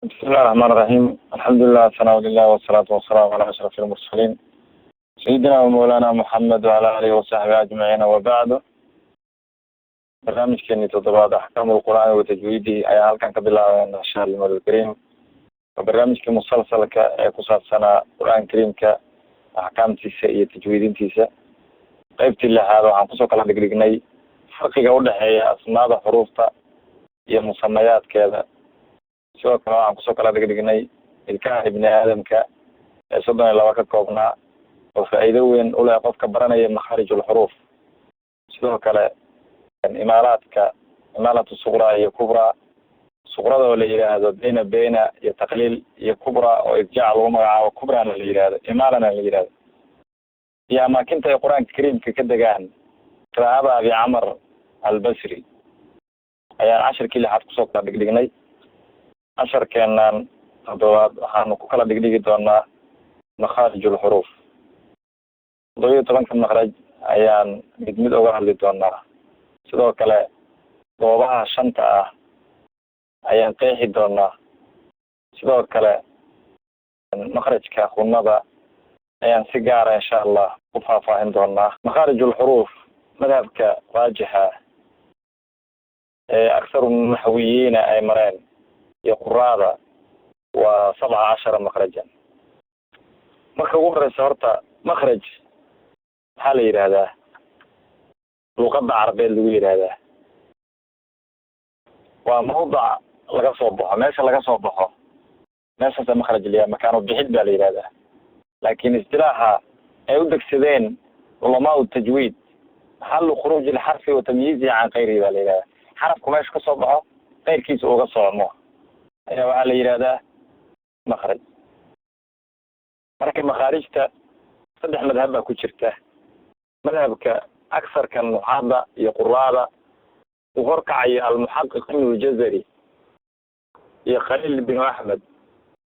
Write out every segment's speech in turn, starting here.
بسم الله الرحمن الرحيم. الحمد لله ثناء لله والصلاة والسلام على أشرف المرسلين سيدنا ومولانا محمد وعلى آله وصحبه أجمعين وبعد. barnaamijkeeni toddobaad axkaamul qur'aan wa tajwiidi ayaa halkan ka bilaabeen insha Allah alkarim. barnaamijka musalsalka ee ku saabsanaa qur'aan kariimka axkaamtiisa iyo tajwiidintiisa qaybtii lixaad waxaan kusoo kala dhigdhignay farqiga u dhexeeya asmaada xuruufta iyo musamayaadkeeda. sidoo kale waxaan kusoo kala dhigdhignay ilkaha ibni aadamka ee 32 ka koobnaa oo faa'iido weyn u leh qofka baranaya makharijul xuruuf. sidoo kale imaalatu suqra iyo kubra. suqrada oo la yidhaahdo beyna iyo taqliil, iyo kubra oo irjaac lagu magacaabo kubrana la yidhaahdo, imaalana la yidhaahdo. iyo amaakinta ay qur-aanka kariimka ka degaan qiraa'ada abi camar albasri ayaan cashirkii lixaad kusoo kala dhigdhignay. casharkeenan toddobaad waxaanu ku kala dhigdhigi doonaa makharijul xuruuf. 17 makhraj ayaan mid uga hadli doonaa. sidoo kale goobaha shanta ah ayaan qeexi doonaa. sidoo kale makhrajka khunada ayaan si gaara insha Allah u faahfaahin doonaa. makharijul xuruuf madhabka raajixa ee aksaru naxwiyiina ay mareen iyo quraada waa 17 makhrajan. marka ugu horeysa horta makhraj maxaa la yidhaahdaa? luqadda carabeed lagu yidhaahdaa waa mawdac laga soo baxo, meesha laga soo baxo meeshaasa makhraj liyaa, makaano bixid baa la yidhahdaa. laakiin istilaaxa ay u degsadeen culamaau tajwiid maxallu khuruuji ilxarfi wa tamyiizihi can kayrihi baa la yidhahdaa. xarafku meesha ka soo baxo keyrkiisa uga socmo ayaa waxaa la yidhahdaa makhraj. marka makhaarijta 3 madhab baa ku jirta. madhabka aksarka nuxaada iyo quraada uu horkacayo almuxaqiq ibnu ljazari iyo khaliil bin axmed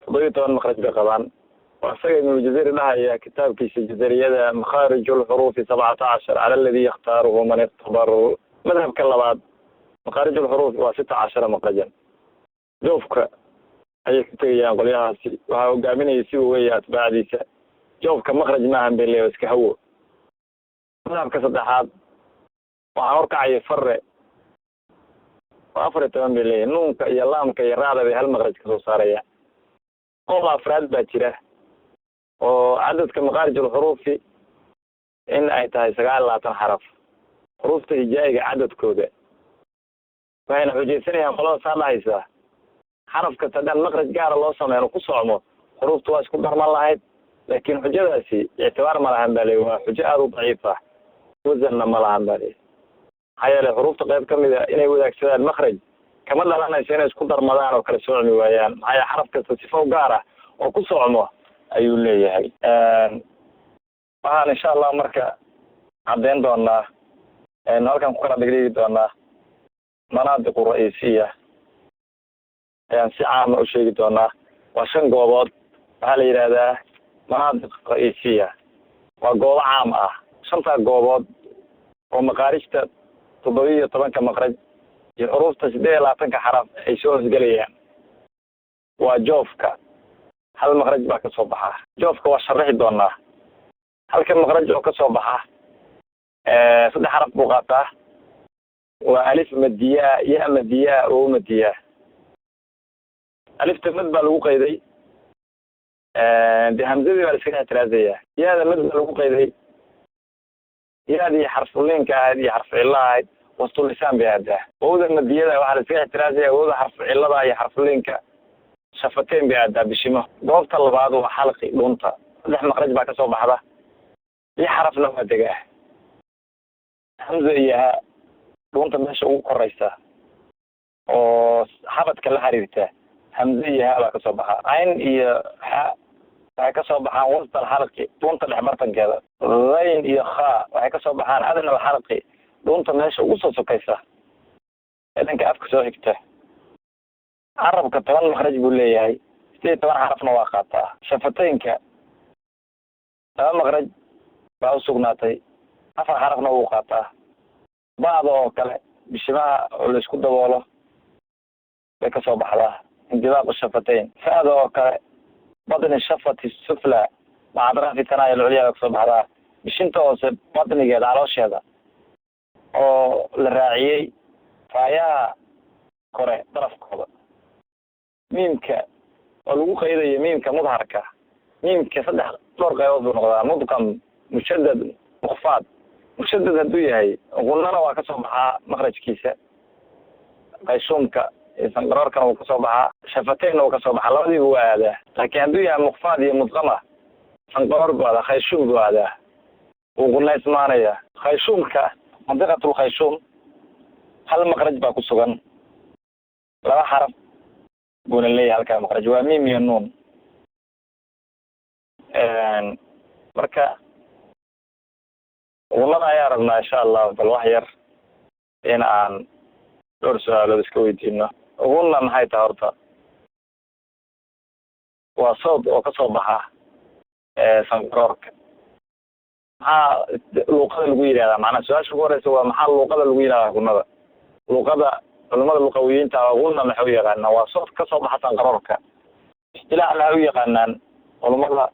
17 makhraj bay qabaan. oo isaga ibnu ljazari dhahaya kitaabkiisa jazariyada makharijul xuruufi 17 cala aladi yakhtaaruhu man ikhtabar. madhabka labaad makharijul xuruufi waa 16 makhrajan. joofka ayay ku tegayaan qolyahaasi. waxaa hogaaminaya si weeye atbaacdiisa. joofka makhraj maahan bay leeyahay, iska hawo. madhabka saddexaad waxaa horkacaya fare waa 14 bay leeyahay. nuunka iyo laamka iyo raacda bay hal makhraj kasoo saaraya. qowl afraad baa jira oo cadadka makharijul xuruufi in ay tahay 29 xaraf. xuruufta hijaa'iga cadadkooda waxayna xujaysanayaan qolada saa dhahaysaa xarafka haddaan makhraj gaara loo sameeyno ku socmo xuruufta waa isku darman lahayd. laakiin xujadaasi ictibaar ma lahan baa leeyahay, waa xujo aada u daciif ah, wasanna ma lahan baa leeyahay. maxaa yeelay xuruufta qayb ka mid a inay wadaagsadaan makhraj kama dhalanayso inay isku darmadaan oo kala socmi waayaan. maxaa yeele xaraf kasta sifo gaar ah oo ku socmo ayuu leeyahay. waxaan insha Allah marka caddeyn doonaa halkan ku kala dhigdhigi doonaa manaadiqu ra-iisiya ayaan si caama u sheegi doonaa. waa 5 goobood. waxaa la yidhaahdaa manaadiq ra-iisiya, waa goobo caam ah. 5 goobood oo makaarijta 17 makhraj iyo xuruufta 28 xaraf ay soo hosgelayaan. waa joofka hal makhraj baa ka soo baxa. joofka waa sharaxi doonaa. halka makhraj oo ka soo baxa 3 xaraf buu qaataa. waa alif madiyaa, ya madiyaa, oo madiyaa. alifta mad baa lagu qayday, de hamzadii baa la iskaga ictiraazaya. yaada mad baa lagu qayday, yaadii xarfuliinka ahayd iyo xarfu cilla ahayd wastul lisaan bay aadaa. wowda madiyada waxaa la iskaga ictiraazaya wowda xarfu cillada iyo xarfuliinka shafateyn bay aadaa bishimo. goobta labaad waa xalqi dhunta. 3 makhraj baa ka soo baxda. 6 xarafna waa degaa. hamza iyo ha dhunta meesha ugu koraysa oo xabadka la xiriirta hamza iyo ha baa ka soo baxa. cayn iyo ha waxay ka soo baxaan wastal xalqi dhunta dhexbartankeeda. rayn iyo kha waxay ka soo baxaan adna xalqi dhunta meesha ugu soo sokaysa ee dhanka afka soo xigta. carabka 10 makhraj buu leeyahay. 18 xarafna waa qaataa. shafateynka 2 makhraj baa u sugnaatay. 4 xarafna wuu qaataa. bacda oo kale bishimaha oo la isku daboolo bay ka soo baxdaa. انطباق الشفتين فهذا وكا بطن الشفة السفلى مع أطراف الثنايا العليا يقصد هذا مش انت وصل بطني قاعد على وش هذا أو الراعي فيا كره طرف كذا ميمك ولو قيد يمينك مظهرك ميمك صدح طرق يوضع مضكم مشدد مخفاض مشدد هدوية هاي قلنا له وكسبها مخرج كيسة قيشومك سنقرار كانوا كسبها شفتين وكسبها لودي هو هذا لكن هدوية مخفاض مضغمة سنقرار هذا خيشوم هذا وقلنا اسمانية خيشومك منطقة الخيشوم هل مخرج باكو سغن لا حرف قول لي هل كان مخرج وميم ينون مركا والله يا ربنا إن شاء الله بالوحير إن عن دورسها لدسكويتنا وقلنا نهاية هورتا وصوت وكصوبها سنقرارك ها لوقة الويلة هذا معنا سؤال شكورة سوى محل لوقة الويلة قلنا لوقة علماء اللغويين قلنا محوية قلنا وصوت كصوبها سنقرارك استلاع الهوية قلنا علماء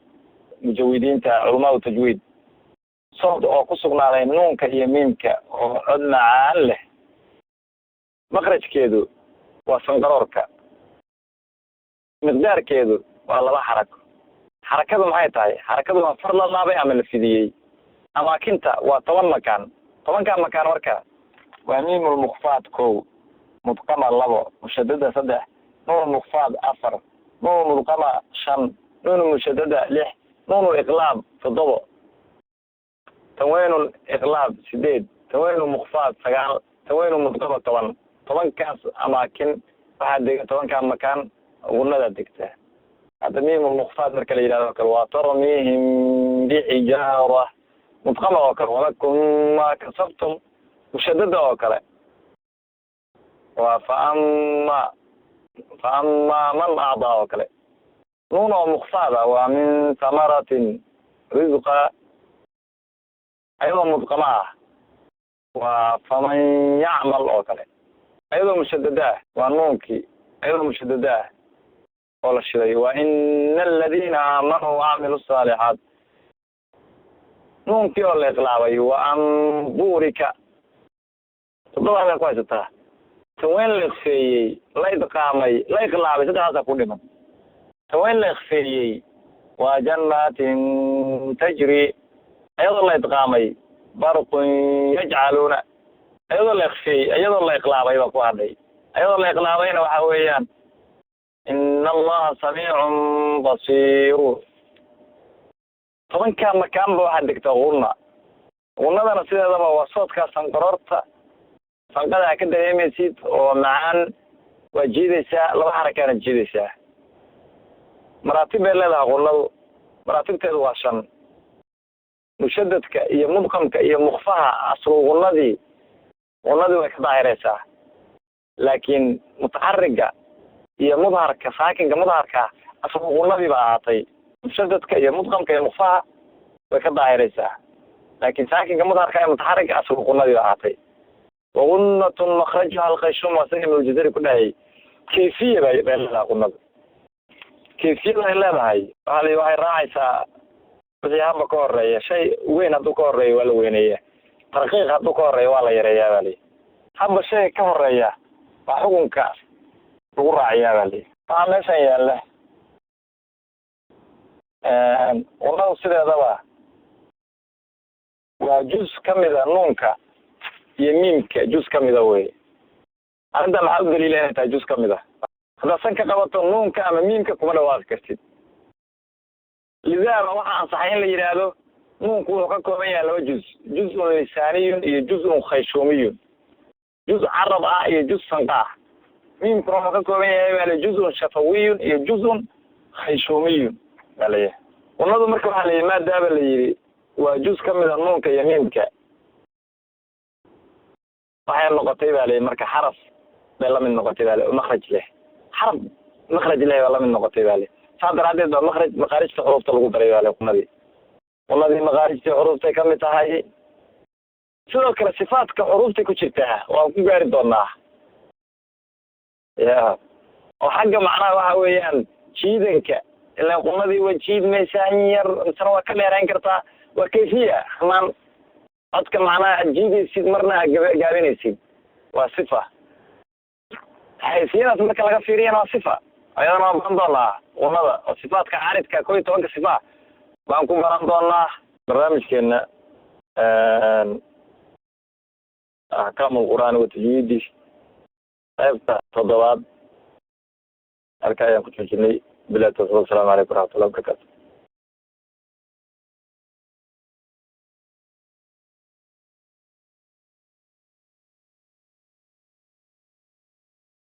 مجودين علماء التجويد صوت oo ku sugnaaday nuunka iyo miimka oo codna aan leh maqrajkeedu waa sanqaroorka miqdaarkeedu waa laba xarako xarakadu maxay tahay xarakadu waa far la laabay ama la fidiyay amaakinta waa 10 makaan 10 makaan marka waa miimul mukhfaad kow mudqama 2 mushaddada 3 nuun mukhfaad 4 nuun mudqama 5 nuun mushaddada 6 nuun iqlaab 7 تنوين الإغلاب سديد تنوين المخفاض سجال تنوين المضغمة طبعا كاس أماكن واحد طبعا كان مكان قلنا ذا دكتة هذا ميم المخفاض مركل إلى ذاك وترميهم بحجارة مضغمة وكر ولكم ما كسبتم مشددة وكر فأما من أعضى وكر نون مخفاضة ومن ثمرة رزقا أيضا مضغمة وفمن يعمل أوكله أيضا مشددة ونونكي أيضا مشددة ولا شيء وإن الذين آمنوا وعملوا الصالحات نونكي ولا إقلابي وأن بورك طبعا أنا كويس ترى توين الإخفي لا يتقامي لا إقلابي تدعى تقول من توين الإخفي وجنات تجري أيضا الله يتقامي برق يجعلون أيضا الله يخفي أيضا الله يقلاب أيضا قواني أيضا الله يقلابين وحويان إن الله سميع بصير طبعا كان مكان بواحد دكتور قلنا أنا سيدة دابا وصوت كاسنقررت فانقضى كده يميسيت ومعان وجيدسة لو حركة جيدسة مراتب اللي قلنا مراتب تدواشن مشددك iyo mudqamka iyo mukhfaha asruqnadii way ka daahiraysaa laakiin mutaharriga iyo mudharka saakinka mudharka asruqnadii baa ahaatay mushadadka iyo mudqamka iyo mukhfaha way ka daahiraysaa laakiin saakinka mudharka iyo mutaharriga asruqnadii baa ahaatay وغنة مخرجها الخيشوم وسهم الجزر كلها كيفية بينها قنة كيفية لها هاي هذه وهي راعية بس يهم كورية شيء وين هذا كورية ولا وينية ترقيق هذا كورية ولا يريا بالي هم شيء كورية فحكم كاس وراعية بالي فعلا شيء له والله سيدا دوا وجزء كمذا نونك يمينك جزء كمذا وي عند محل دليل أنت جزء كمذا هذا سنك قبضت نونك أما ميمك كمان واقع كرتيد لذا روح صحيح اللي يرادو نون كله كومية له جزء لساني جزء خيشومي جزء عرب جزء سنقاه مين كرومة كومية له جزء شفوي جزء خيشومي عليه ونظر مركب على ما داب اللي وجزء كم من النون كيمينك صحيح النقطة عليه مركب حرف لا من النقطة عليه ومخرج له حرف مخرج له ولا من النقطة عليه صادر عدد مخارج حروف تلقوا بريوا عليكم هذه والله دي مخارج حروف كم تهاي شو كلا صفات كحروف كشتها وأكون قارد والله يا وحاجة معناها وحويان جيدنك إلا قلنا ذي وجيد ميسانير مثلا وكاميرا انكرتا وكيفية حمان عدك معناها جيد يسيد مرنا قابين يسيد وصفة حيثيات مركا لغا فيريان وصفة أيضا بان الله ونضا الصفات كعارض كوي توقع صفة بانكم بان الله برنامج كينا أحكام القرآن وتجيدي أيضا تضواب أركايا كنت جني بلا تصل. السلام عليكم ورحمة الله وبركاته.